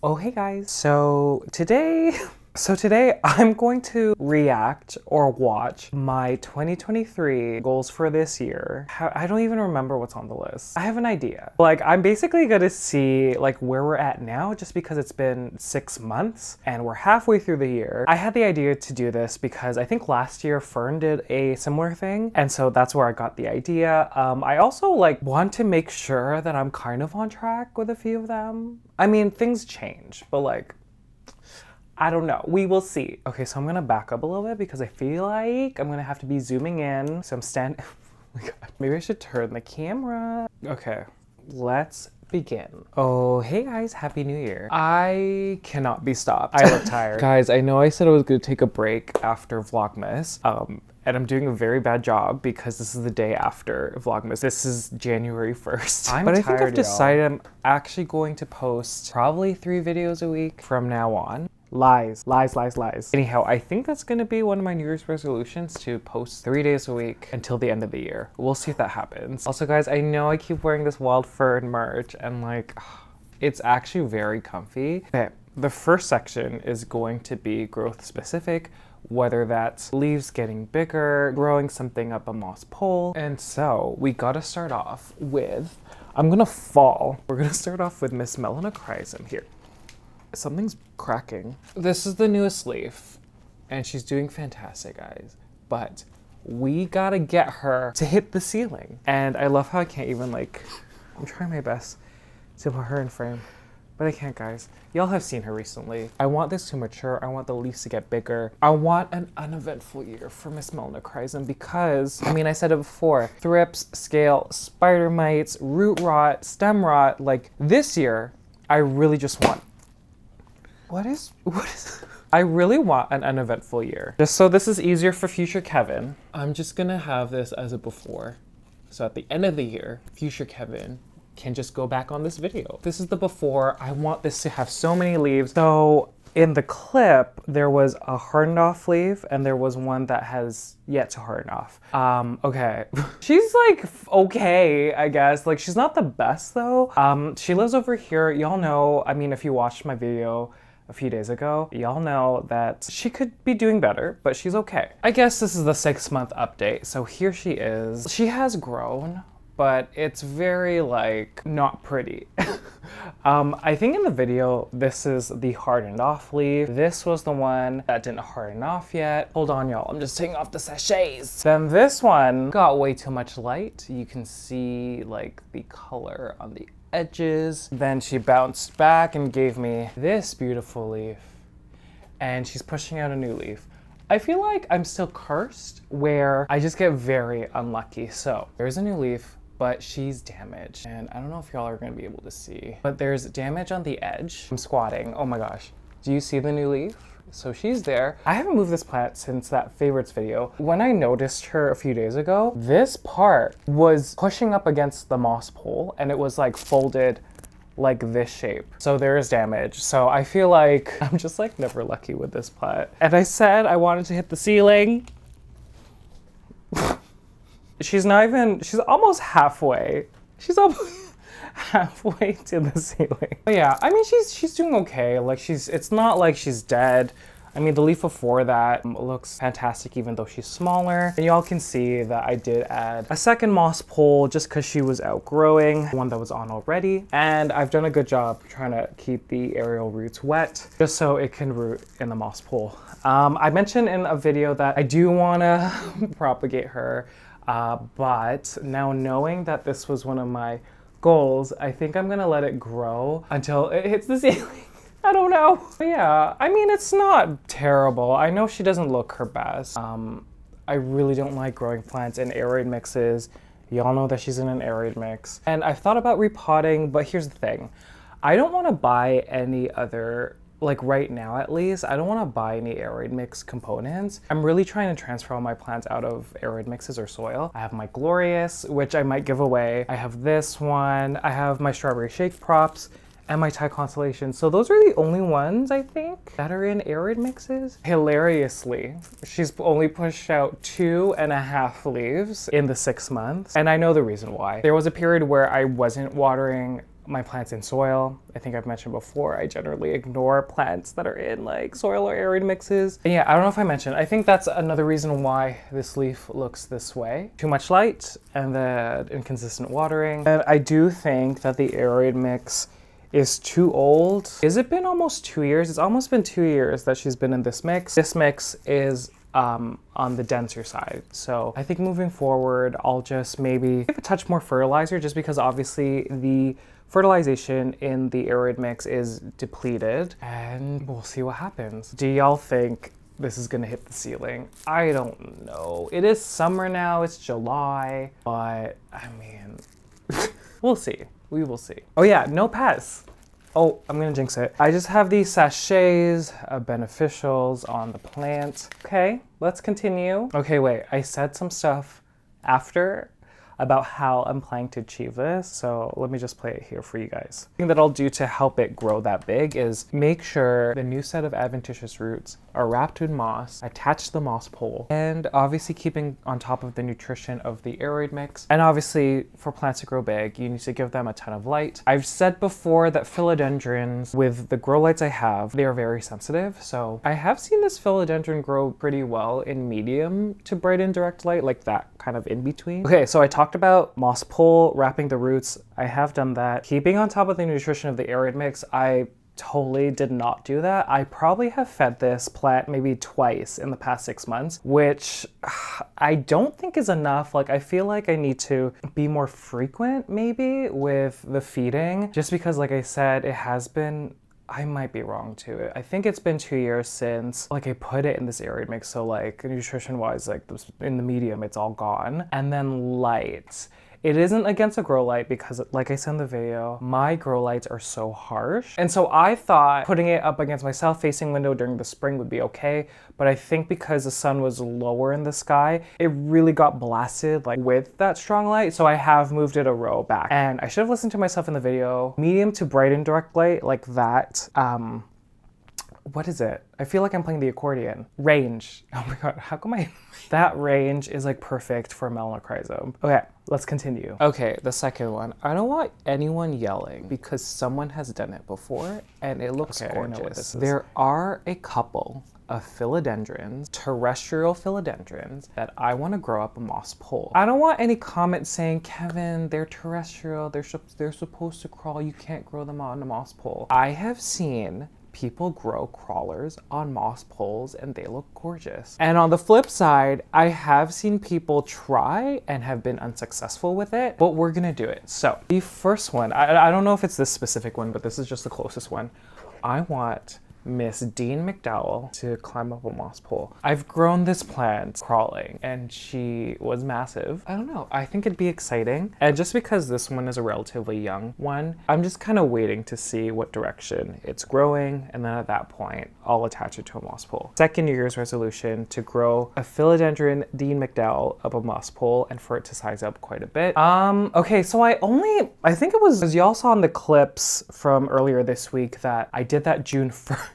Oh, hey guys. So today I'm going to react or watch my 2023 goals for this year. I don't even remember what's on the list. I have an idea. Like, I'm basically gonna see like where we're at now just because it's been 6 months and we're halfway through the year. I had the idea to do this because I think last year Fern did a similar thing, and so that's where I got the idea. I also like want to make sure that I'm kind of on track with a few of them. I mean, things change, but like, I don't know. We will see. Okay, so I'm gonna back up a little bit because I feel like I'm gonna have to be zooming in. So I'm standing. Oh my god. Maybe I should turn the camera. Okay, let's begin. Oh, hey guys, Happy New Year. I cannot be stopped. I look tired. Guys, I know I said I was gonna take a break after Vlogmas. And I'm doing a very bad job because this is the day after Vlogmas. This is January 1st. But I think I've decided I'm actually going to post probably 3 videos a week from now on. Lies. Anyhow, I think that's gonna be one of my New Year's resolutions, to post 3 days a week until the end of the year. We'll see if that happens. Also guys, I know I keep wearing this wild fern merch and like, it's actually very comfy. Okay, the first section is going to be growth specific, whether that's leaves getting bigger, growing something up a moss pole. And so we gotta start off with, we're gonna start off with Miss Melanochrysum here. Something's cracking. This is the newest leaf, and she's doing fantastic, guys. But we gotta get her to hit the ceiling. And I love how I can't even like, I'm trying my best to put her in frame, but I can't, guys. Y'all have seen her recently. I want this to mature. I want the leaves to get bigger. I want an uneventful year for Miss Melanochrysum because, I mean, I said it before, thrips, scale, spider mites, root rot, stem rot. Like this year, I really just want, what is, I really want an uneventful year. Just so this is easier for future Kevin, I'm just gonna have this as a before. So at the end of the year, future Kevin can just go back on this video. This is the before. I want this to have so many leaves. So in the clip, there was a hardened off leaf and there was one that has yet to harden off. Okay. She's like, okay, I guess. Like, she's not the best though. She lives over here. Y'all know, I mean, if you watched my video a few days ago, y'all know that she could be doing better, but she's okay. I guess this is the 6-month update. So here she is. She has grown, but it's very like not pretty. I think in the video, this is the hardened off leaf. This was the one that didn't harden off yet. Hold on, y'all, I'm just taking off the sachets. Then this one got way too much light. You can see like the color on the edges. Then she bounced back and gave me this beautiful leaf, and she's pushing out a new leaf. I feel like I'm still cursed where I just get very unlucky. So there's a new leaf, but she's damaged, and I don't know if y'all are gonna be able to see, but there's damage on the edge. I'm squatting. Oh my gosh, do you see the new leaf? So she's there. I haven't moved this plant since that favorites video. When I noticed her a few days ago, this part was pushing up against the moss pole and it was like folded like this shape. So there is damage. So I feel like I'm just like never lucky with this plant. And I said I wanted to hit the ceiling. She's almost halfway. She's almost halfway to the ceiling. But yeah, I mean, she's doing okay. Like it's not like she's dead. I mean, the leaf before that looks fantastic even though she's smaller. And y'all can see that I did add a second moss pole just because she was outgrowing one that was on already. And I've done a good job trying to keep the aerial roots wet just so it can root in the moss pole. I mentioned in a video that I do want to propagate her, but now knowing that this was one of my goals, I think I'm gonna let it grow until it hits the ceiling. I don't know. But yeah, I mean, it's not terrible. I know she doesn't look her best. I really don't like growing plants in aerated mixes. Y'all know that she's in an aerated mix. And I've thought about repotting, but here's the thing. I don't wanna buy any other, like right now at least, I don't want to buy any aerated mix components. I'm really trying to transfer all my plants out of aerated mixes or soil. I have my Glorious, which I might give away. I have this one. I have my Strawberry Shake props and my Thai Constellation. So those are the only ones, I think, that are in aerated mixes. Hilariously, she's only pushed out 2.5 leaves in the 6 months. And I know the reason why. There was a period where I wasn't watering my plants in soil. I think I've mentioned before, I generally ignore plants that are in like soil or aerated mixes. And yeah, I don't know if I mentioned, I think that's another reason why this leaf looks this way. Too much light and then inconsistent watering. And I do think that the aerated mix is too old. Has it been almost 2 years? It's almost been 2 years that she's been in this mix. This mix is on the denser side. So I think moving forward, I'll just maybe give a touch more fertilizer, just because obviously the fertilization in the aerated mix is depleted, and we'll see what happens. Do y'all think this is gonna hit the ceiling? I don't know. It is summer now, it's July, but I mean, we'll see. We will see. Oh yeah, no pests. Oh, I'm gonna jinx it. I just have these sachets of beneficials on the plant. Okay, let's continue. Okay, wait, I said some stuff after about how I'm planning to achieve this. So let me just play it here for you guys. The thing that I'll do to help it grow that big is make sure the new set of adventitious roots are wrapped in moss, attached to the moss pole, and obviously keeping on top of the nutrition of the aerated mix. And obviously for plants to grow big, you need to give them a ton of light. I've said before that philodendrons, with the grow lights I have, they are very sensitive. So I have seen this philodendron grow pretty well in medium to bright indirect light, like that kind of in between. Okay, so I talked about moss pole, wrapping the roots. I have done that. Keeping on top of the nutrition of the aerated mix, I totally did not do that. I probably have fed this plant maybe twice in the past 6 months, which I don't think is enough. Like, I feel like I need to be more frequent maybe with the feeding, just because, like I said, it has been, I might be wrong too. I think it's been 2 years since like I put it in this aerated mix. So like nutrition wise, like in the medium, it's all gone. And then light. It isn't against a grow light because, like I said in the video, my grow lights are so harsh. And so I thought putting it up against my south-facing window during the spring would be okay. But I think because the sun was lower in the sky, it really got blasted like with that strong light. So I have moved it a row back. And I should have listened to myself in the video. Medium to bright indirect light like that. What is it? I feel like I'm playing the accordion. Range. Oh my God, how come I... That range is like perfect for Melanochrysum. Okay, let's continue. Okay, the second one. I don't want anyone yelling because someone has done it before and it looks gorgeous. I know what this is. There are a couple of philodendrons, terrestrial philodendrons, that I want to grow up a moss pole. I don't want any comments saying, Kevin, they're terrestrial, they're supposed to crawl, you can't grow them on a moss pole. I have seen people grow crawlers on moss poles and they look gorgeous. And on the flip side, I have seen people try and have been unsuccessful with it, but we're gonna do it. So the first one, I don't know if it's this specific one, but this is just the closest one. I want Miss Dean McDowell to climb up a moss pole. I've grown this plant crawling and she was massive. I don't know, I think it'd be exciting. And just because this one is a relatively young one, I'm just kind of waiting to see what direction it's growing. And then at that point, I'll attach it to a moss pole. Second New Year's resolution to grow a Philodendron Dean McDowell up a moss pole and for it to size up quite a bit. Okay, so I think it was, as y'all saw in the clips from earlier this week, that I did that June 1st.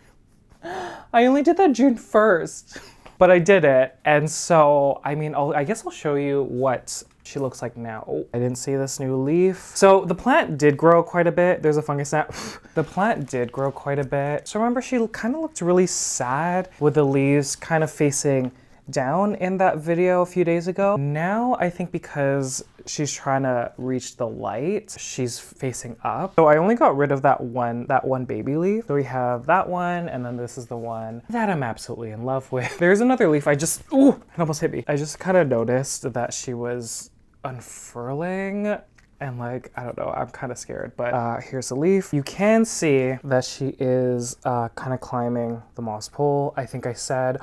I only did that June 1st, but I did it. And so, I mean, I guess I'll show you what she looks like now. Oh, I didn't see this new leaf. So the plant did grow quite a bit. There's a fungus now. The plant did grow quite a bit. So remember, she kind of looked really sad with the leaves kind of facing down in that video a few days ago. Now I think because she's trying to reach the light, she's facing up. So I only got rid of that one baby leaf. So we have that one, and then this is the one that I'm absolutely in love with. There's another leaf ooh, it almost hit me. I just kind of noticed that she was unfurling. And like, I don't know, I'm kind of scared, but here's the leaf. You can see that she is kind of climbing the moss pole. I think I said,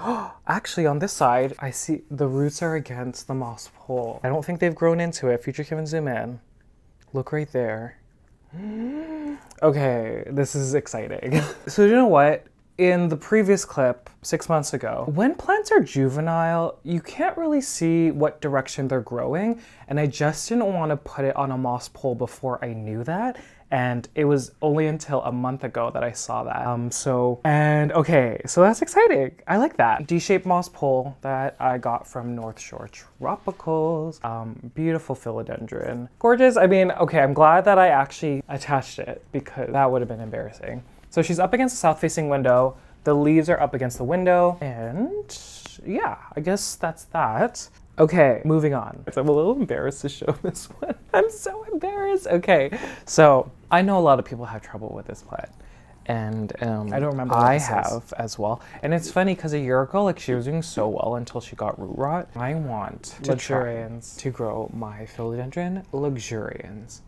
actually on this side, I see the roots are against the moss pole. I don't think they've grown into it. Future Kevin, zoom in. Look right there. Okay, this is exciting. So you know what? In the previous clip, 6 months ago, when plants are juvenile, you can't really see what direction they're growing, and I just didn't want to put it on a moss pole before I knew that. And it was only until a month ago that I saw that. Okay, so that's exciting. I like that. D-shaped moss pole that I got from North Shore Tropicals. Beautiful philodendron. Gorgeous. I mean, okay, I'm glad that I actually attached it because that would have been embarrassing. So she's up against the south-facing window. The leaves are up against the window. And yeah, I guess that's that. Okay, moving on. I'm a little embarrassed to show this one. I'm so embarrassed. Okay, so I know a lot of people have trouble with this plant. And I don't remember what this is. As well. And it's funny because a year ago, like she was doing so well until she got root rot. I want Luxurians to grow my Philodendron Luxurians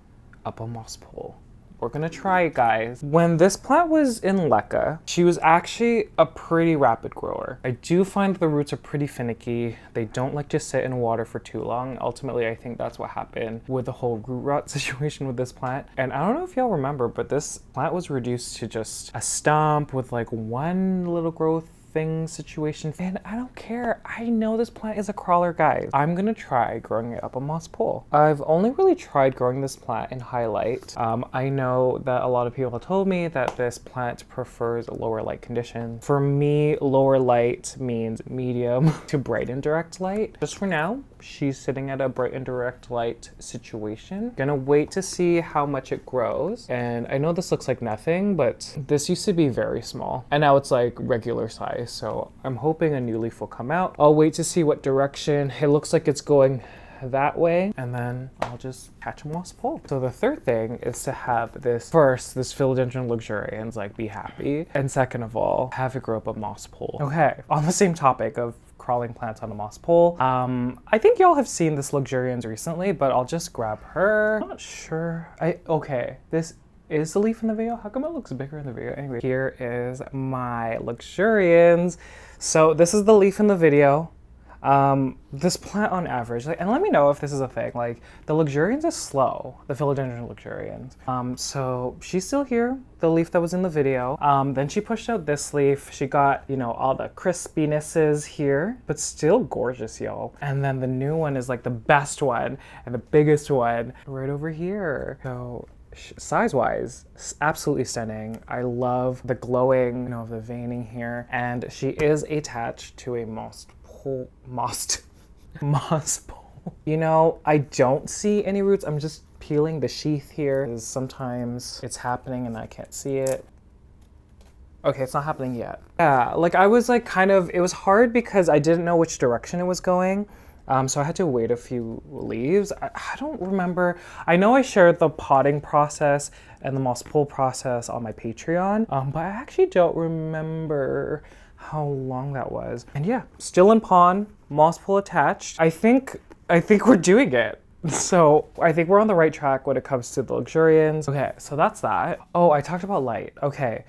up a moss pole. We're gonna try it, guys. When this plant was in Leca, she was actually a pretty rapid grower. I do find the roots are pretty finicky. They don't like to sit in water for too long. Ultimately, I think that's what happened with the whole root rot situation with this plant. And I don't know if y'all remember, but this plant was reduced to just a stump with like one little growth thing situation, and I don't care. I know this plant is a crawler, guys. I'm gonna try growing it up a moss pole. I've only really tried growing this plant in highlight. I know that a lot of people told me that this plant prefers lower light conditions. For me, lower light means medium to bright and direct light. Just for now, she's sitting at a bright and direct light situation. Gonna wait to see how much it grows. And I know this looks like nothing, but this used to be very small. And now it's like regular size. So I'm hoping a new leaf will come out. I'll wait to see what direction. It looks like it's going that way, and then I'll just catch a moss pole. So the third thing is to have this Philodendron Luxurians like be happy, and second of all, have it grow up a moss pole. Okay, on the same topic of crawling plants on a moss pole, I think y'all have seen this Luxurians recently, but I'll just grab her. I'm not sure. Okay, this is the leaf in the video? How come it looks bigger in the video? Anyway, here is my Luxurians. So this is the leaf in the video. This plant on average, and let me know if this is a thing, like the Luxurians is slow, the Philodendron Luxurians. So she's still here, the leaf that was in the video. Then she pushed out this leaf. She got, you know, all the crispinesses here, but still gorgeous, y'all. And then the new one is like the best one and the biggest one right over here. So size-wise, absolutely stunning. I love the glowing, you know, of the veining here, and she is attached to a moss pole. You know, I don't see any roots. I'm just peeling the sheath here. Sometimes it's happening and I can't see it. Okay, it's not happening yet. Yeah, like I was like it was hard because I didn't know which direction it was going. So I had to wait a few leaves. I don't remember. I know I shared the potting process and the moss pole process on my Patreon, but I actually don't remember how long that was. And yeah, still in pond, moss pole attached. I think we're doing it. So I think we're on the right track when it comes to the Luxurians. Okay, so that's that. Oh, I talked about light. Okay.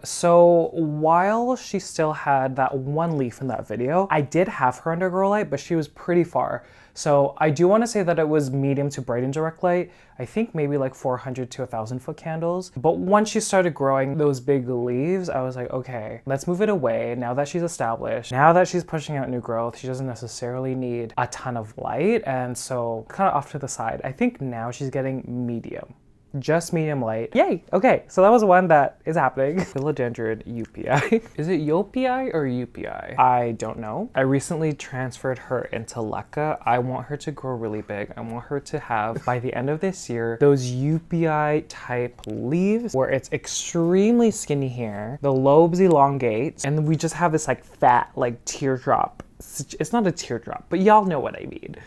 So while she still had that one leaf in that video, I did have her under grow light, but she was pretty far. So I do want to say that it was medium to bright and direct light. I think maybe like 400 to 1,000 foot candles. But once she started growing those big leaves, I was like, okay, let's move it away. Now that she's established, now that she's pushing out new growth, she doesn't necessarily need a ton of light. And so kind of off to the side, I think now she's getting medium. Just medium light. Yay! Okay, so that was one that is happening. Philodendron UPI. Is it UPI or UPI? I don't know. I recently transferred her into Leca. I want her to grow really big. I want her to have, by the end of this year, those UPI type leaves where it's extremely skinny here, the lobes elongate, and we just have this like fat, like teardrop. It's not a teardrop, but y'all know what I mean.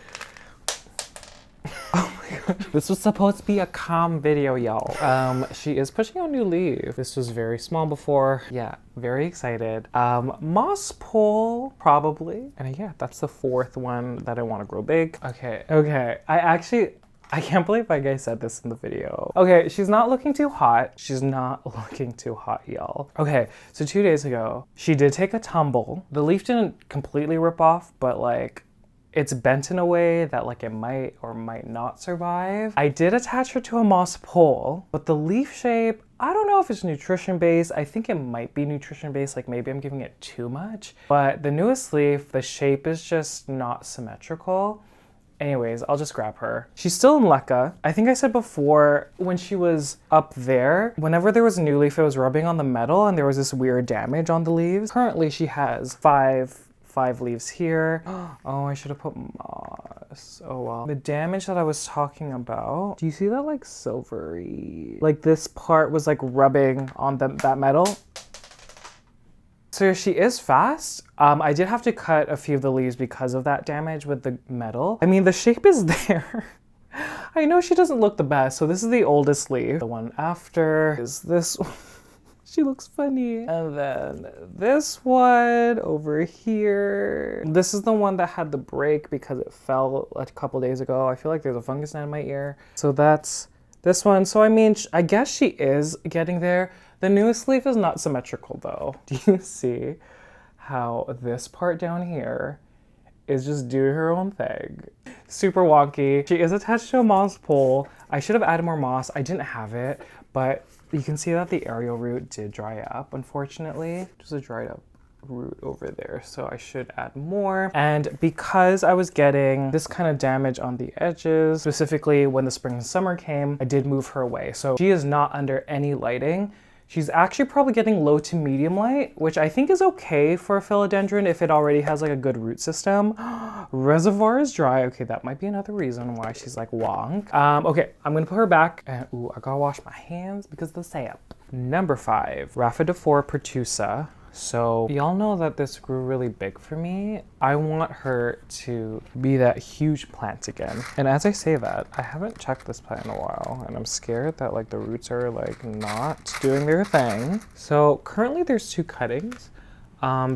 Oh my god. This was supposed to be a calm video, y'all. She is pushing out new leaf. This was very small before. Yeah, very excited. Moss pole, probably. And yeah, that's the fourth one that I want to grow big. Okay. I can't believe I said this in the video. Okay, she's not looking too hot. She's not looking too hot, y'all. Okay, so 2 days ago, she did take a tumble. The leaf didn't completely rip off, but like, it's bent in a way that like it might or might not survive. I did attach her to a moss pole, but the leaf shape, I don't know if it's nutrition based. I think it might be nutrition based, like maybe I'm giving it too much. But the newest leaf, the shape is just not symmetrical. Anyways, I'll just grab her. She's still in Leca. I think I said before, when she was up there, whenever there was a new leaf, it was rubbing on the metal and there was this weird damage on the leaves. Currently, she has five leaves here. Oh, I should have put moss. Oh well. The damage that I was talking about, do you see that like silvery? Like this part was like rubbing on that metal. So she is fast. I did have to cut a few of the leaves because of that damage with the metal. I mean, the shape is there. I know she doesn't look the best. So this is the oldest leaf. The one after is this one. She looks funny. And then this one over here. This is the one that had the break because it fell a couple days ago. I feel like there's a fungus in my ear. So that's this one. So I mean, I guess she is getting there. The newest leaf is not symmetrical though. Do you see how this part down here is just doing her own thing? Super wonky. She is attached to a moss pole. I should have added more moss. I didn't have it, but you can see that the aerial root did dry up, unfortunately. Just a dried up root over there, so I should add more. And because I was getting this kind of damage on the edges, specifically when the spring and summer came, I did move her away. So she is not under any lighting. She's actually probably getting low to medium light, which I think is okay for a philodendron if it already has like a good root system. Reservoir is dry. Okay, that might be another reason why she's like wonk. Okay, I'm gonna put her back. And ooh, I gotta wash my hands because of the sap. Number 5, Rhaphidophora Pertusa. So y'all know that this grew really big for me. I want her to be that huge plant again. And as I say that, I haven't checked this plant in a while and I'm scared that like the roots are like not doing their thing. So currently there's 2 cuttings.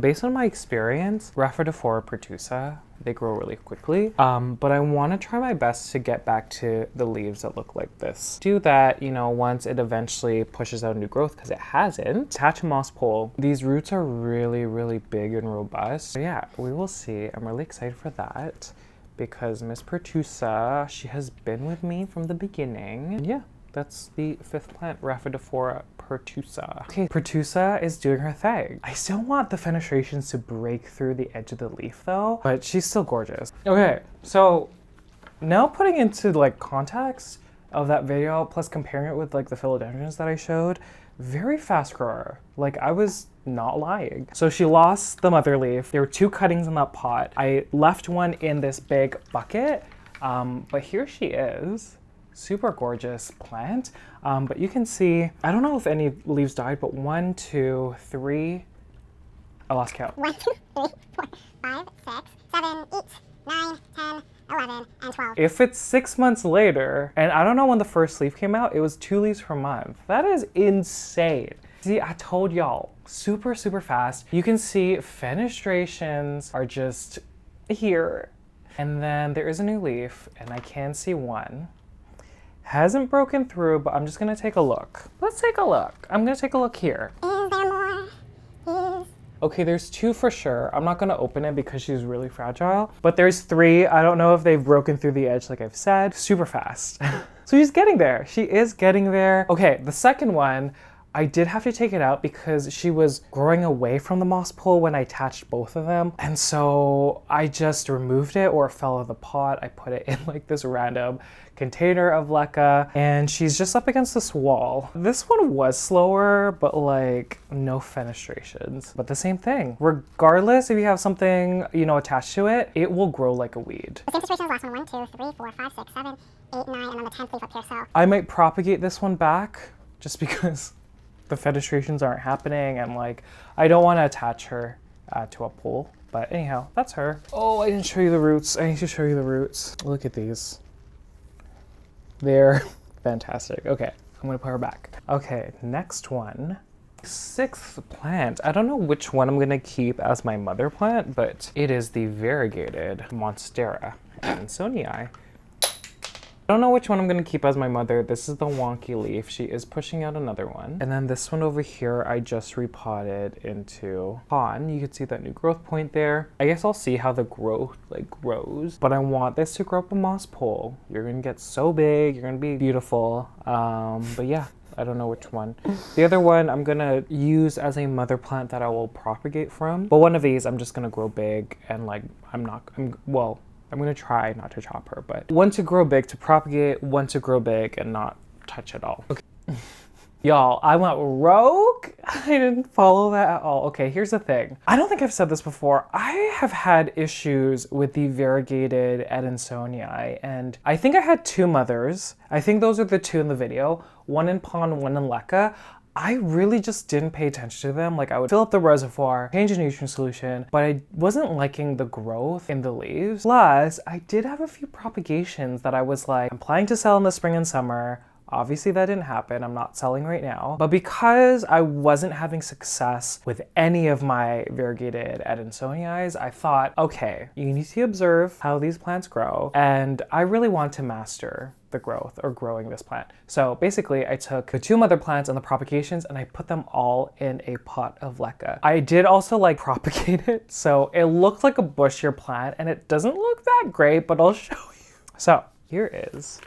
Based on my experience, Rhaphidophora Pertusa, they grow really quickly. But I want to try my best to get back to the leaves that look like this. Do that, you know, once it eventually pushes out new growth, because it hasn't. Attach a moss pole. These roots are really, really big and robust. So yeah, we will see. I'm really excited for that because Miss Pertusa, she has been with me from the beginning. And yeah, that's the 5th plant, Rhaphidophora Pertusa. Okay, Pertusa is doing her thing. I still want the fenestrations to break through the edge of the leaf though, but she's still gorgeous. Okay, so now putting into like context of that video, plus comparing it with like the philodendrons that I showed, very fast grower. Like I was not lying. So she lost the mother leaf. There were 2 cuttings in that pot. I left one in this big bucket, but here she is. Super gorgeous plant, but you can see, I don't know if any leaves died, but 1, 2, 3, I lost count. 1, 2, 3, 4, 5, 6, 7, 8, 9, 10, 11, and 12. If it's 6 months later, and I don't know when the first leaf came out, it was 2 leaves per month. That is insane. See, I told y'all, super, super fast. You can see fenestrations are just here. And then there is a new leaf, and I can see one. Hasn't broken through, but I'm just gonna take a look. Let's take a look. I'm gonna take a look here. Is there more? Okay, there's 2 for sure. I'm not gonna open it because she's really fragile, but there's 3. I don't know if they've broken through the edge like I've said. Super fast. So she's getting there. She is getting there. Okay, the second one, I did have to take it out because she was growing away from the moss pole when I attached both of them. And so I just removed it, or it fell out of the pot. I put it in like this random container of leca, and she's just up against this wall. This one was slower, but like no fenestrations. But the same thing. Regardless if you have something, you know, attached to it, it will grow like a weed. The same situation as last one. 1, 2, 3, 4, 5, 6, 7, 8, 9, and then the 10th leaf up here, so. I might propagate this one back just because the fenestrations aren't happening, and like I don't want to attach her to a pole. But anyhow, that's her. Oh, I didn't show you the roots. I need to show you the roots. Look at these. They're fantastic. Okay, I'm gonna put her back. Okay, next one. 6th plant. I don't know which one I'm gonna keep as my mother plant, but it is the variegated Monstera Ansonii. I don't know which one I'm gonna keep as my mother. This is the wonky leaf. She is pushing out another one. And then this one over here, I just repotted into pond. You can see that new growth point there. I guess I'll see how the growth like grows, but I want this to grow up a moss pole. You're gonna get so big, you're gonna be beautiful. But yeah, I don't know which one. The other one I'm gonna use as a mother plant that I will propagate from. But one of these I'm just gonna grow big, and like well, I'm gonna try not to chop her, but one to grow big to propagate, one to grow big and not touch it all. Okay. Y'all, I went rogue. I didn't follow that at all. Okay, here's the thing. I don't think I've said this before. I have had issues with the variegated Adansonii, and I think I had two mothers. I think those are the two in the video. One in pond, one in leca. I really just didn't pay attention to them. Like I would fill up the reservoir, change a nutrient solution, but I wasn't liking the growth in the leaves. Plus, I did have a few propagations that I was like, I'm planning to sell in the spring and summer. Obviously that didn't happen, I'm not selling right now. But because I wasn't having success with any of my variegated Adansonii, I thought, okay, you need to observe how these plants grow. And I really want to master the growth or growing this plant. So basically I took the two mother plants and the propagations and I put them all in a pot of leca. I did also like propagate it. So it looked like a bushier plant and it doesn't look that great, but I'll show you. So here is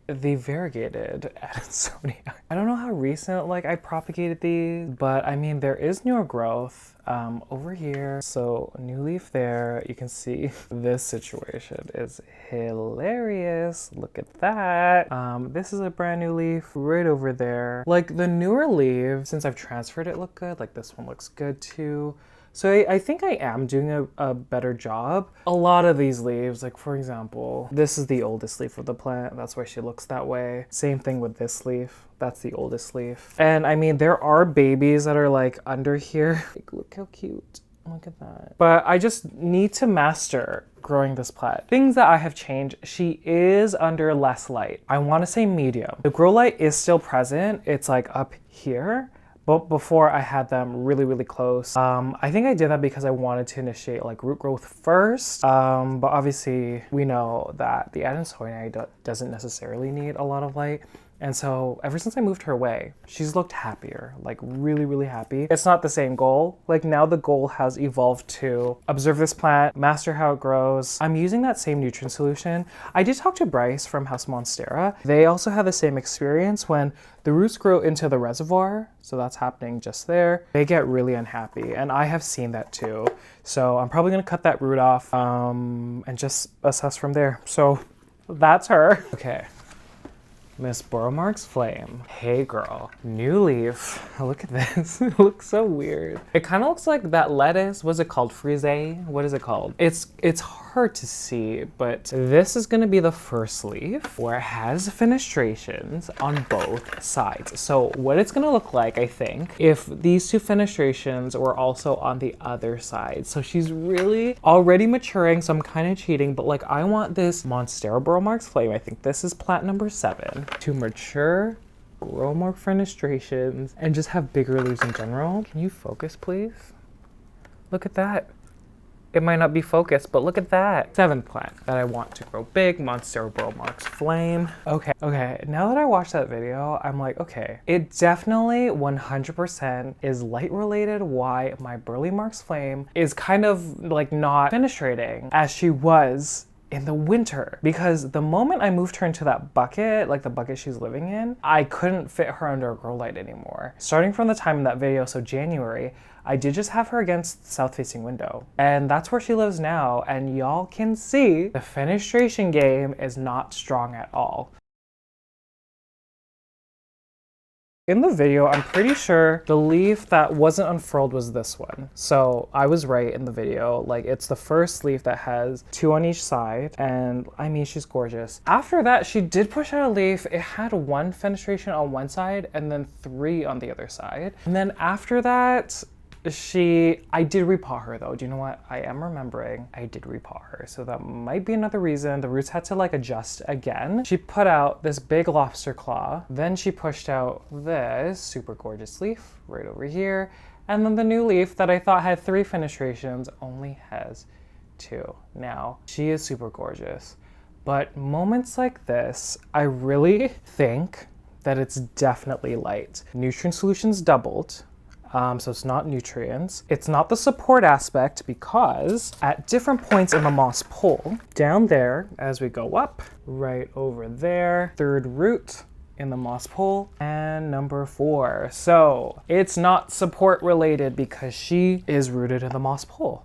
the variegated Adansonii. I don't know how recent I propagated these, but I mean there is newer growth over here. So new leaf there. You can see this situation is hilarious. Look at that. This is a brand new leaf right over there. Like the newer leaves, since I've transferred it, look good. Like this one looks good too. So I think I am doing a better job. A lot of these leaves, like for example, this is the oldest leaf of the plant. That's why she looks that way. Same thing with this leaf. That's the oldest leaf. And I mean, there are babies that are like under here. Like, look how cute. Look at that. But I just need to master growing this plant. Things that I have changed, she is under less light. I want to say medium. The grow light is still present. It's like up here. But before I had them really, really close. I think I did that because I wanted to initiate like root growth first. But obviously we know that the Adansonii doesn't necessarily need a lot of light. And so ever since I moved her away, she's looked happier, like really, really happy. It's not the same goal. Like now the goal has evolved to observe this plant, master how it grows. I'm using that same nutrient solution. I did talk to Bryce from House Monstera. They also have the same experience when the roots grow into the reservoir. So that's happening just there. They get really unhappy and I have seen that too. So I'm probably gonna cut that root off and just assess from there. So that's her. Okay. Miss Marx Flame. Hey girl. New leaf. Look at this. It looks so weird. It kind of looks like that lettuce. What's it called? Frisee? What is it called? It's hard to see, but this is gonna be the first leaf where it has fenestrations on both sides. So what it's gonna look like, I think, if these two fenestrations were also on the other side. So she's really already maturing, so I'm kind of cheating, but like I want this Monstera Marx Flame, I think this is plant number 7, to mature, grow more fenestrations, and just have bigger leaves in general. Can you focus, please? Look at that. It might not be focused, but look at that. 7th plant that I want to grow big, Monstera Marx Flame. Okay, now that I watched that video, I'm like, okay, it definitely 100% is light related why my Burle Marx Flame is kind of like not fenestrating as she was in the winter, because the moment I moved her into that bucket, like the bucket she's living in, I couldn't fit her under a grow light anymore. Starting from the time in that video, so January, I did just have her against the south-facing window. And that's where she lives now, and y'all can see the fenestration game is not strong at all. In the video, I'm pretty sure the leaf that wasn't unfurled was this one. So I was right in the video. Like it's the first leaf that has 2 on each side. And I mean, she's gorgeous. After that, she did push out a leaf. It had 1 fenestration on one side and then 3 on the other side. And then after that, I did repot her though. Do you know what? I am remembering I did repot her. So that might be another reason. The roots had to like adjust again. She put out this big lobster claw. Then she pushed out this super gorgeous leaf right over here. And then the new leaf that I thought had 3 fenestrations only has 2. Now, she is super gorgeous. But moments like this, I really think that it's definitely light. Nutrient solutions doubled. So it's not nutrients. It's not the support aspect because at different points in the moss pole, down there as we go up, right over there, 3rd root in the moss pole, and number 4. So it's not support related because she is rooted in the moss pole.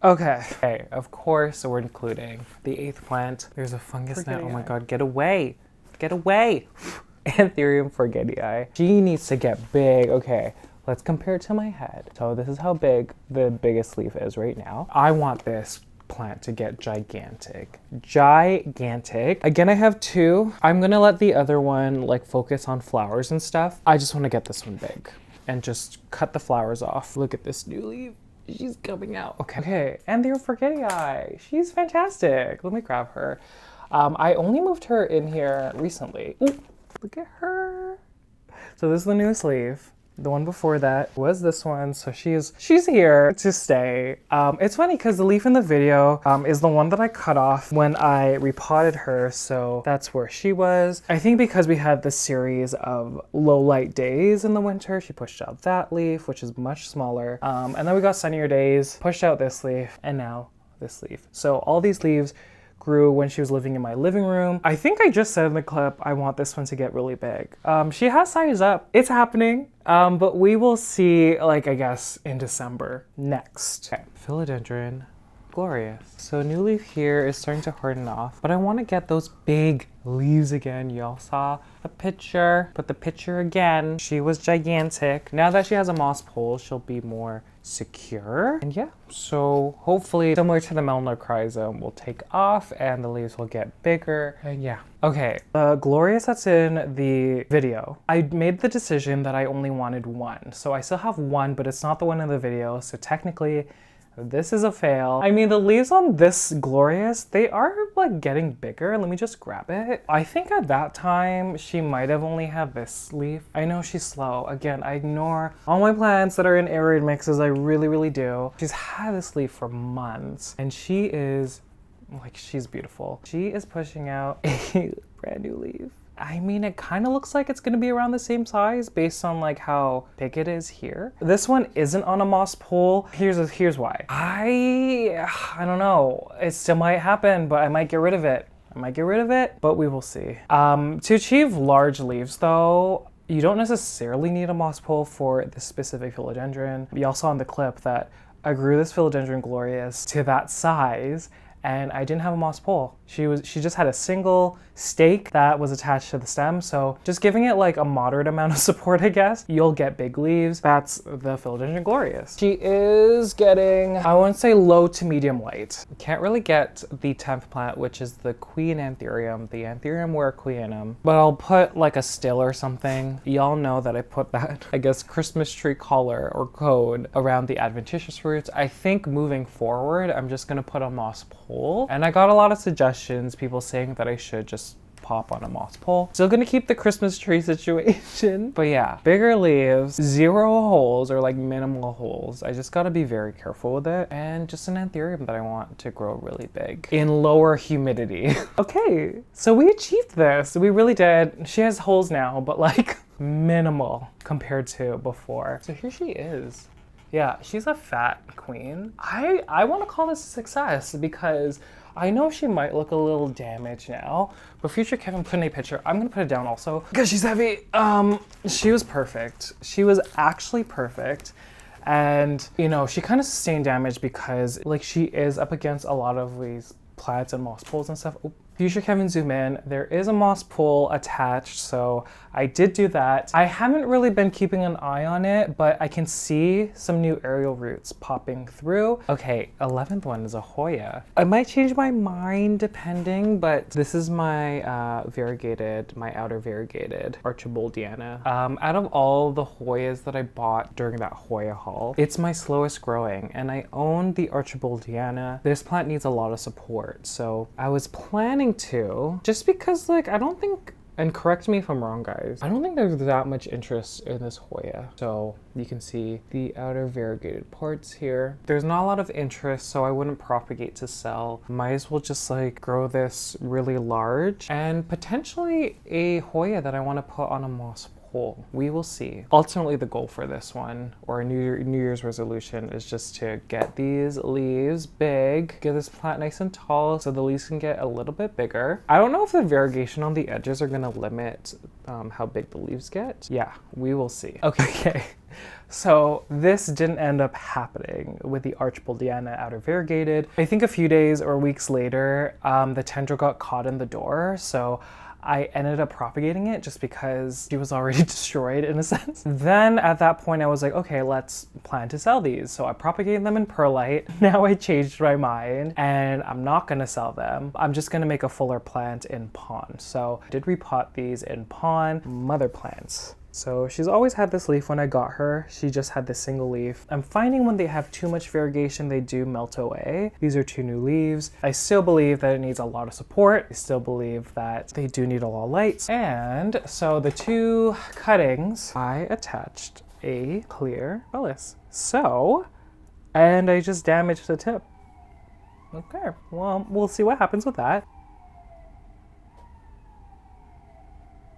Okay. Okay, of course we're including the 8th plant. There's a fungus now. Oh my god, get away. Get away. Anthurium forgetii. She needs to get big. Okay, let's compare it to my head. So this is how big the biggest leaf is right now. I want this plant to get gigantic. Gigantic. Again, I have 2. I'm gonna let the other one like focus on flowers and stuff. I just want to get this one big and just cut the flowers off. Look at this new leaf. She's coming out. Okay. Okay, Anthurium forgetii. She's fantastic. Let me grab her. I only moved her in here recently. Ooh, look at her. So this is the newest leaf. The one before that was this one, so she's here to stay. It's funny because the leaf in the video is the one that I cut off when I repotted her, so that's where she was. I think because we had this series of low light days in the winter, she pushed out that leaf, which is much smaller. And then we got sunnier days, pushed out this leaf, and now this leaf. So all these leaves grew when she was living in my living room. I think I just said in the clip, I want this one to get really big. She has sized up. It's happening, but we will see, like, I guess, in December. Next. Okay. Philodendron glorious. So new leaf here is starting to harden off, but I want to get those big leaves again. Y'all saw the picture, but the picture again. She was gigantic. Now that she has a moss pole, she'll be more secure. And yeah, so hopefully similar to the Melanochrysum will take off and the leaves will get bigger. And yeah. Okay, the glorious that's in the video, I made the decision that I only wanted 1. So I still have 1, but it's not the one in the video. So technically this is a fail. I mean, the leaves on this glorious, they are like getting bigger. Let me just grab it. I think at that time, she might have only had this leaf. I know she's slow. Again, I ignore all my plants that are in aerated mixes. I really, really do. She's had this leaf for months and she is, like, she's beautiful. She is pushing out a brand new leaf. I mean, it kind of looks like it's going to be around the same size based on like how big it is here. This one isn't on a moss pole. Here's why. I don't know. It still might happen, but I might get rid of it. But we will see. To achieve large leaves though, you don't necessarily need a moss pole for this specific philodendron. Y'all saw in the clip that I grew this Philodendron glorious to that size and I didn't have a moss pole. She just had a single stake that was attached to the stem, so just giving it like a moderate amount of support, I guess, you'll get big leaves. That's the Philodendron glorious. She is getting, I wouldn't say low to medium light. Can't really get the 10th plant, which is the Queen Anthurium, the Anthurium Warqueenum, but I'll put like a still or something. Y'all know that I put that, I guess, Christmas tree collar or code around the adventitious roots. I think moving forward, I'm just gonna put a moss pole, and I got a lot of suggestions, people saying that I should just pop on a moss pole. Still gonna keep the Christmas tree situation. But yeah, bigger leaves, 0 holes or like minimal holes. I just gotta be very careful with it. And just an Anthurium that I want to grow really big in lower humidity. Okay, so we achieved this. We really did. She has holes now, but like minimal compared to before. So here she is. Yeah, she's a fat queen. I want to call this a success because I know she might look a little damaged now, but future Kevin put in a picture. I'm gonna put it down also because she's heavy. She was perfect. She was actually perfect. And you know, she kind of sustained damage because like she is up against a lot of these plants and moss poles and stuff. Oop. Future Kevin, zoom in. There is a moss pole attached, so I did do that. I haven't really been keeping an eye on it, but I can see some new aerial roots popping through. Okay, 11th one is a Hoya. I might change my mind depending, but this is my variegated, my outer variegated Archboldiana. Out of all the Hoyas that I bought during that Hoya haul, it's my slowest growing, and I own the Archboldiana. This plant needs a lot of support, so I was planning to, just because like I don't think, and correct me if I'm wrong guys, I don't think there's that much interest in this Hoya. So you can see the outer variegated parts here. There's not a lot of interest, so I wouldn't propagate to sell. Might as well just like grow this really large and potentially a Hoya that I want to put on a moss pole. We will see. Ultimately, the goal for this one, or a New Year's resolution, is just to get these leaves big, get this plant nice and tall so the leaves can get a little bit bigger. I don't know if the variegation on the edges are gonna limit how big the leaves get. Yeah, we will see. Okay. So this didn't end up happening with the Archboldiana outer variegated. I think a few days or weeks later, the tendril got caught in the door, so I ended up propagating it just because she was already destroyed in a sense. Then at that point I was like, okay, let's plan to sell these. So I propagated them in perlite. Now I changed my mind and I'm not gonna sell them. I'm just gonna make a fuller plant in pond. So I did repot these in pond, mother plants. So she's always had this leaf when I got her. She just had this single leaf. I'm finding when they have too much variegation, they do melt away. These are 2 new leaves. I still believe that it needs a lot of support. I still believe that they do need a lot of light. And so the 2 cuttings, I attached a clear trellis. And I just damaged the tip. Okay, well, we'll see what happens with that.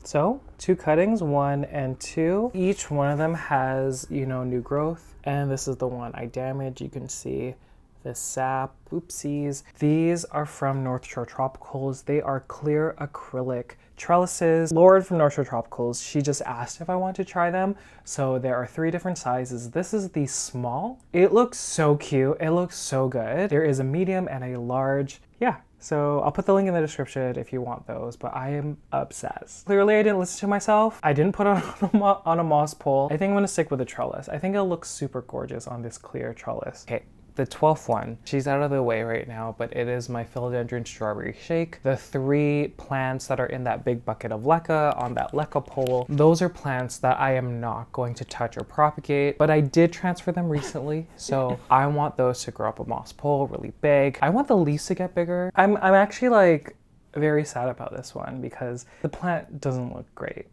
So 2 cuttings, 1 and 2. Each one of them has, you know, new growth. And this is the one I damaged. You can see the sap, oopsies. These are from North Shore Tropicals. They are clear acrylic trellises. Lauren from North Shore Tropicals, she just asked if I want to try them. So there are 3 different sizes. This is the small. It looks so cute. It looks so good. There is a medium and a large. Yeah. So I'll put the link in the description if you want those, but I am obsessed. Clearly I didn't listen to myself. I didn't put it on a moss pole. I think I'm gonna stick with a trellis. I think it'll look super gorgeous on this clear trellis. Okay. The 12th one, she's out of the way right now, but it is my Philodendron Strawberry Shake. The 3 plants that are in that big bucket of leca on that leca pole, those are plants that I am not going to touch or propagate, but I did transfer them recently, so I want those to grow up a moss pole really big. I want the leaves to get bigger. I'm actually like very sad about this one because the plant doesn't look great.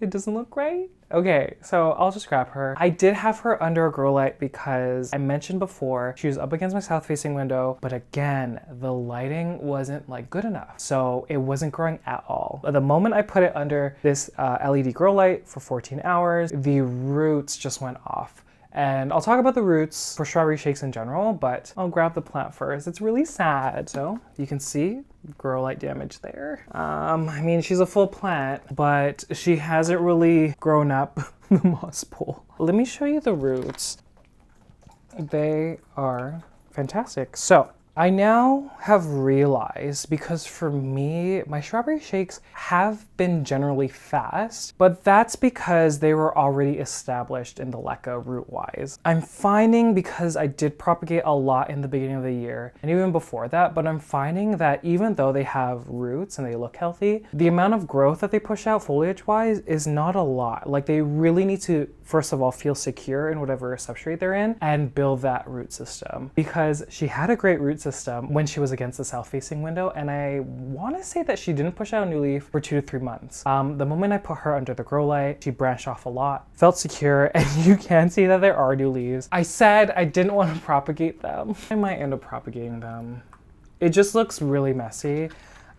It doesn't look great. Okay, so I'll just grab her. I did have her under a grow light because I mentioned before she was up against my south facing window, but again, the lighting wasn't like good enough. So it wasn't growing at all. But the moment I put it under this LED grow light for 14 hours, the roots just went off. And I'll talk about the roots for strawberry shakes in general, but I'll grab the plant first. It's really sad. So you can see grow light damage there. I mean, she's a full plant, but she hasn't really grown up the moss pole. Let me show you the roots. They are fantastic. So I now have realized, because for me, my strawberry shakes have been generally fast, but that's because they were already established in the leca root-wise. I'm finding, because I did propagate a lot in the beginning of the year, and even before that, but I'm finding that even though they have roots and they look healthy, the amount of growth that they push out foliage-wise is not a lot. Like, they really need to, first of all, feel secure in whatever substrate they're in and build that root system. Because she had a great root system when she was against the south-facing window, and I want to say that she didn't push out a new leaf for 2 to 3 months. The moment I put her under the grow light, she branched off a lot, felt secure, and you can see that there are new leaves. I said I didn't want to propagate them. I might end up propagating them. It just looks really messy.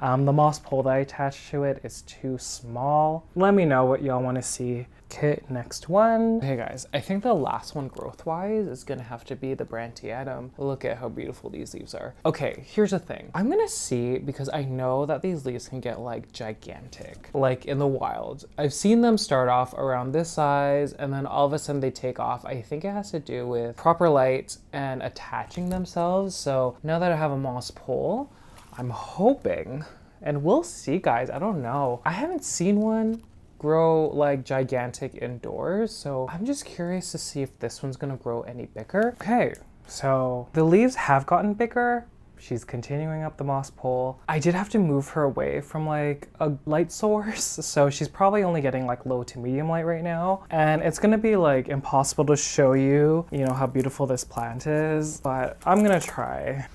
The moss pole that I attached to it is too small. Let me know what y'all want to see. Okay, next one. Hey guys, I think the last one growth-wise is gonna have to be the Brandtianum. Look at how beautiful these leaves are. Okay, here's the thing. I'm gonna see, because I know that these leaves can get like gigantic, like in the wild. I've seen them start off around this size and then all of a sudden they take off. I think it has to do with proper light and attaching themselves. So now that I have a moss pole, I'm hoping, and we'll see guys, I don't know. I haven't seen one grow like gigantic indoors, so I'm just curious to see if this one's gonna grow any bigger. Okay, so the leaves have gotten bigger. She's continuing up the moss pole. I did have to move her away from like a light source, so she's probably only getting like low to medium light right now, and it's gonna be like impossible to show you, you know, how beautiful this plant is, but I'm gonna try.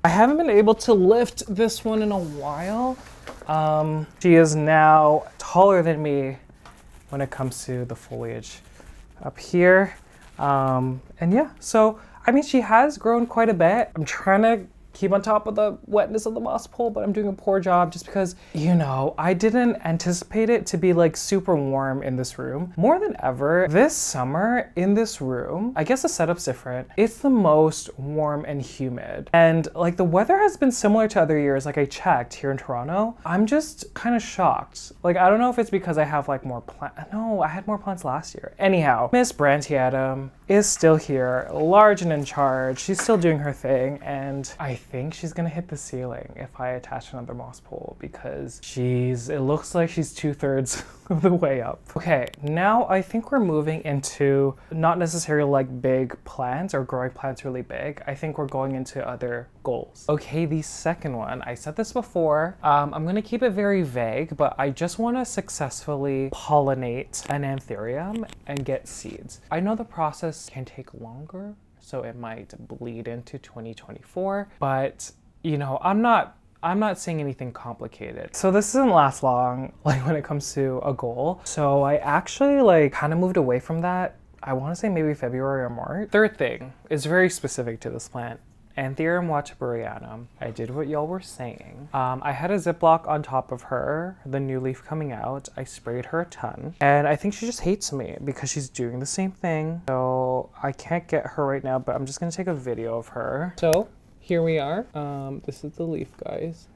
I haven't been able to lift this one in a while. She is now taller than me when it comes to the foliage up here. And yeah, so, I mean, she has grown quite a bit. I'm trying to keep on top of the wetness of the moss pole, but I'm doing a poor job just because, you know, I didn't anticipate it to be like super warm in this room. More than ever, this summer in this room, I guess the setup's different. It's the most warm and humid. And like the weather has been similar to other years. Like I checked here in Toronto, I'm just kind of shocked. Like, I don't know if it's because I have like more plants. No, I had more plants last year. Anyhow, Miss Brandtianum is still here, large and in charge. She's still doing her thing, and I think she's gonna hit the ceiling if I attach another moss pole because it looks like she's 2/3 of the way up. Okay, now I think we're moving into not necessarily like big plants or growing plants really big. I think we're going into other goals. Okay, the second one, I said this before, I'm gonna keep it very vague, but I just wanna successfully pollinate an Anthurium and get seeds. I know the process can take longer, so it might bleed into 2024, but you know, I'm not saying anything complicated. So this doesn't last long, like when it comes to a goal. So I actually like kind of moved away from that. I want to say maybe February or March. Third thing is very specific to this plant. Anthurium Rhaphidophora. I did what y'all were saying. I had a Ziploc on top of her, the new leaf coming out. I sprayed her a ton. And I think she just hates me because she's doing the same thing. So I can't get her right now, but I'm just gonna take a video of her. So here we are. This is the leaf, guys.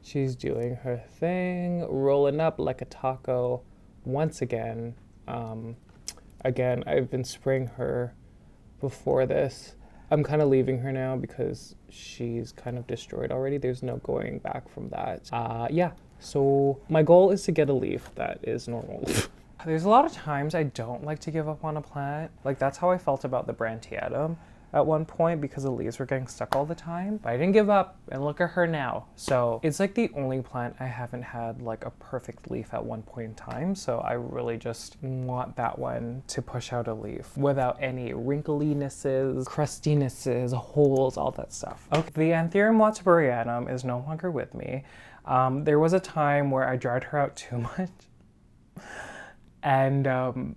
She's doing her thing, rolling up like a taco once again. Again, I've been spraying her before this. I'm kind of leaving her now because she's kind of destroyed already. There's no going back from that. Yeah, so my goal is to get a leaf that is normal. There's a lot of times I don't like to give up on a plant. Like that's how I felt about the Brandtianum at one point because the leaves were getting stuck all the time. But I didn't give up, and look at her now. So it's like the only plant I haven't had like a perfect leaf at one point in time. So I really just want that one to push out a leaf without any wrinklinesses, crustinesses, holes, all that stuff. Okay, the Anthurium Rhaphidophora is no longer with me. There was a time where I dried her out too much. And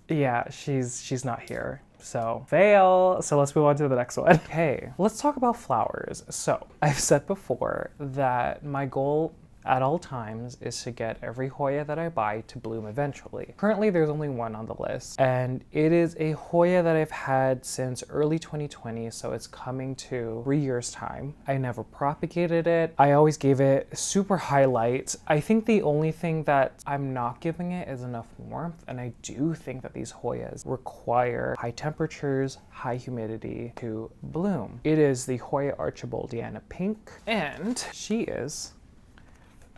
yeah, she's not here. So fail. So let's move on to the next one. Okay, let's talk about flowers. So I've said before that my goal at all times is to get every Hoya that I buy to bloom eventually. Currently there's only one on the list, and it is a Hoya that I've had since early 2020, so it's coming to 3 years time. I never propagated it. I always gave it super high light. I think the only thing that I'm not giving it is enough warmth, and I do think that these Hoyas require high temperatures, high humidity to bloom. It is the Hoya Archboldiana pink, and she is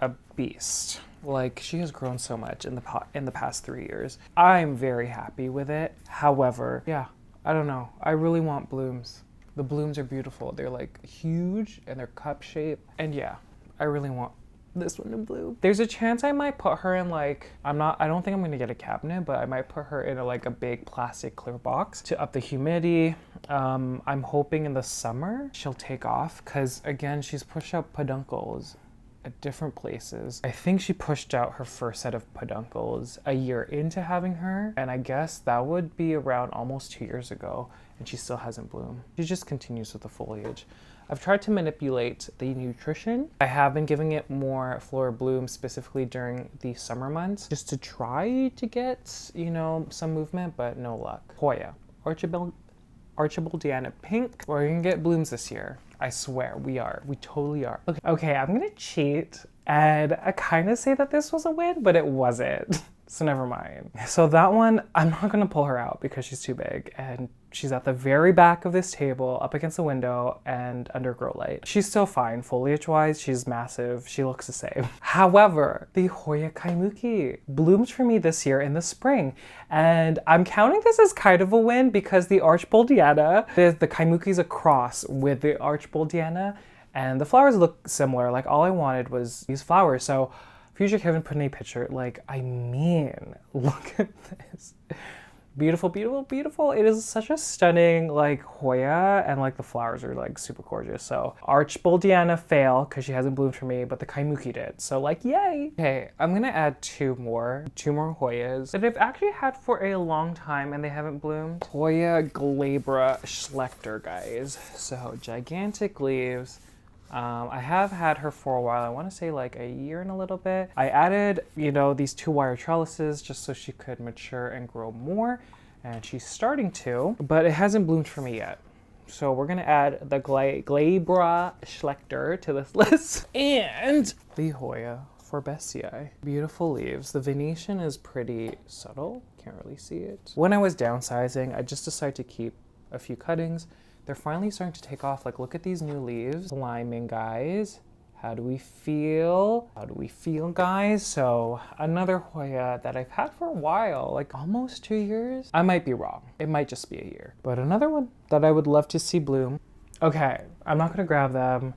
a beast. Like, she has grown so much in the past 3 years. I'm very happy with it. However, yeah, I don't know. I really want blooms. The blooms are beautiful. They're like huge and they're cup shaped. And yeah, I really want this one to bloom. There's a chance I might put her in like, I don't think I'm gonna get a cabinet, but I might put her in like a big plastic clear box to up the humidity. I'm hoping in the summer she'll take off because again, she's pushed out peduncles at different places. I think she pushed out her first set of peduncles a year into having her, and I guess that would be around almost 2 years ago, and she still hasn't bloomed. She just continues with the foliage. I've tried to manipulate the nutrition. I have been giving it more flora bloom specifically during the summer months just to try to get, you know, some movement, but no luck. Hoya, Archboldiana pink. We're gonna get blooms this year. I swear, we totally are. Okay, I'm gonna cheat and I kind of say that this was a win, but it wasn't. So never mind. So that one, I'm not gonna pull her out because she's too big and she's at the very back of this table up against the window and under grow light. She's still fine. Foliage wise, she's massive. She looks the same. However, the Hoya Kaimuki blooms for me this year in the spring. And I'm counting this as kind of a win because the Archboldiana, the Kaimuki's a cross with the Archboldiana and the flowers look similar. Like all I wanted was these flowers. So Future Kevin put in a picture, like, I mean, look at this. Beautiful, beautiful, beautiful. It is such a stunning like Hoya, and like the flowers are like super gorgeous. So Archboldiana fail because she hasn't bloomed for me, but the Kaimuki did. So like, yay. Okay, I'm gonna add two more Hoyas that I've actually had for a long time and they haven't bloomed. Hoya Glabra Schlecter, guys. So gigantic leaves. I have had her for a while. I want to say like a year and a little bit. I added, you know, these 2-wire trellises just so she could mature and grow more. And she's starting to, but it hasn't bloomed for me yet. So we're gonna add the Glabra Schlecter to this list. And the Hoya Forbesii. Beautiful leaves. The Venetian is pretty subtle. Can't really see it. When I was downsizing, I just decided to keep a few cuttings. They're finally starting to take off. Like, look at these new leaves. Climbing, guys. How do we feel? How do we feel, guys? So another Hoya that I've had for a while, like almost 2 years. I might be wrong. It might just be a year. But another one that I would love to see bloom. Okay, I'm not gonna grab them.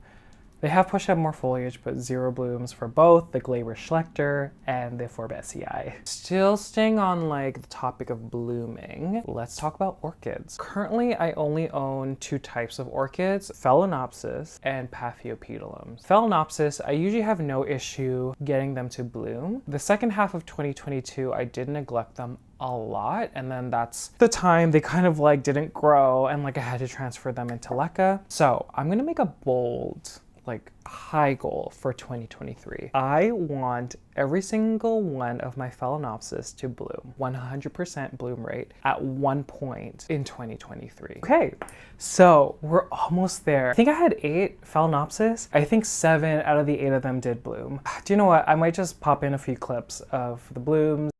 They have pushed out more foliage, but 0 blooms for both the Glabra Schlecter and the Forbesii. Still staying on like the topic of blooming, let's talk about orchids. Currently, I only own 2 types of orchids, Phalaenopsis and Paphiopedilums. Phalaenopsis, I usually have no issue getting them to bloom. The second half of 2022, I did neglect them a lot, and then that's the time they kind of like didn't grow and like I had to transfer them into leca. So I'm gonna make a bold, like high goal for 2023. I want every single one of my Phalaenopsis to bloom, 100% bloom rate at one point in 2023. Okay, so we're almost there. I think I had 8 Phalaenopsis. I think 7 out of the 8 of them did bloom. Do you know what? I might just pop in a few clips of the blooms.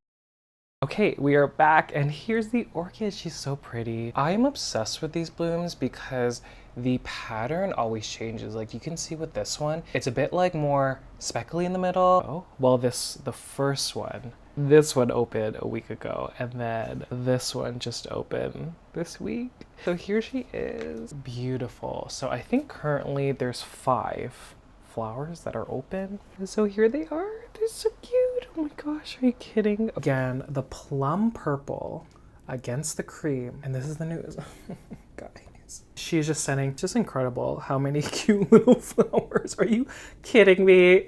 Okay, we are back, and here's the orchid. She's so pretty. I am obsessed with these blooms because the pattern always changes. Like you can see with this one, it's a bit like more speckly in the middle. Oh, well, the first one, this one opened a week ago, and then this one just opened this week. So here she is, beautiful. So I think currently there's 5 flowers that are open. So here they are. They're so cute. Oh my gosh, are you kidding? Again, the plum purple against the cream. And this is the news. Guys. She's just sending, just incredible how many cute little flowers. Are you kidding me?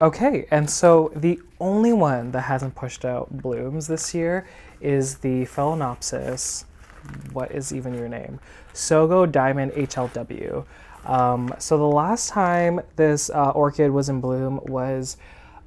Okay, and so the only one that hasn't pushed out blooms this year is the Phalaenopsis. What is even your name? Sogo Diamond HLW. So the last time this orchid was in bloom was,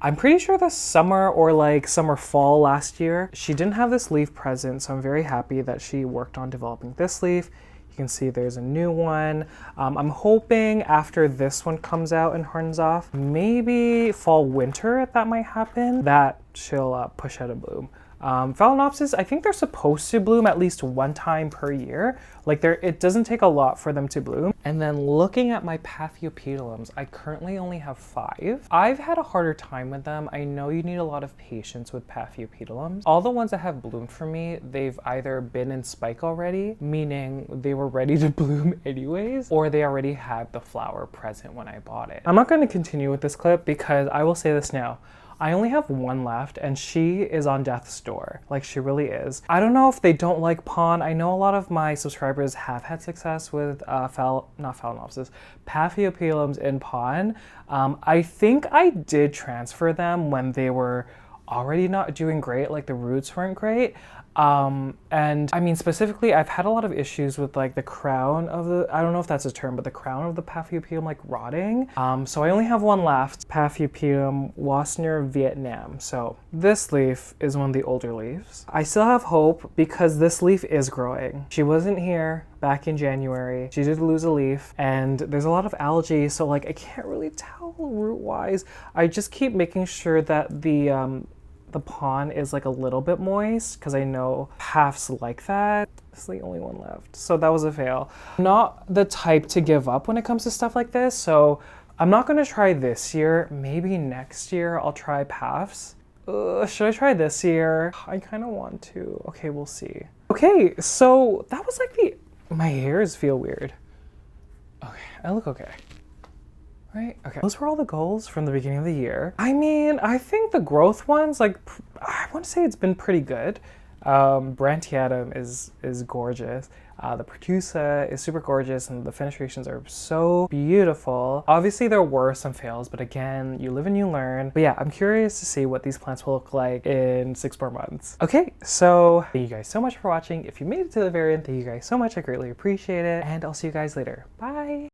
I'm pretty sure the summer or like summer fall last year. She didn't have this leaf present, so I'm very happy that she worked on developing this leaf. You can see there's a new one. I'm hoping after this one comes out and hardens off, maybe fall winter that might happen, that she'll push out a bloom. Phalaenopsis, I think they're supposed to bloom at least 1 time per year. Like it doesn't take a lot for them to bloom. And then looking at my Paphiopedilums, I currently only have 5. I've had a harder time with them. I know you need a lot of patience with Paphiopedilums. All the ones that have bloomed for me, they've either been in spike already, meaning they were ready to bloom anyways, or they already had the flower present when I bought it. I'm not going to continue with this clip because I will say this now. I only have 1 left, and she is on death's door. Like, she really is. I don't know if they don't like pon. I know a lot of my subscribers have had success with Paphiopedilums in pon. I think I did transfer them when they were already not doing great, like the roots weren't great. And I mean, specifically, I've had a lot of issues with like the crown of the, I don't know if that's a term, but the crown of the Paphiopedilum like rotting. So I only have 1 left, Paphiopedilum Wasner Vietnam. So this leaf is one of the older leaves. I still have hope because this leaf is growing. She wasn't here back in January. She did lose a leaf, and there's a lot of algae, so like I can't really tell root wise. I just keep making sure that the pon is like a little bit moist because I know halves like that. This is the only one left. So that was a fail. I'm not the type to give up when it comes to stuff like this, so I'm not gonna try this year. Maybe next year I'll try PAFs. Should I try this year? I kind of want to. Okay, we'll see. Okay, so that was like my hairs feel weird. Okay, I look okay. Right? Okay. Those were all the goals from the beginning of the year. I mean, I think the growth ones, like, I want to say it's been pretty good. Brandtianum is gorgeous. The Pertusa is super gorgeous and the fenestrations are so beautiful. Obviously there were some fails, but again, you live and you learn. But yeah, I'm curious to see what these plants will look like in 6 more months. Okay, so thank you guys so much for watching. If you made it to the very end, thank you guys so much. I greatly appreciate it. And I'll see you guys later. Bye.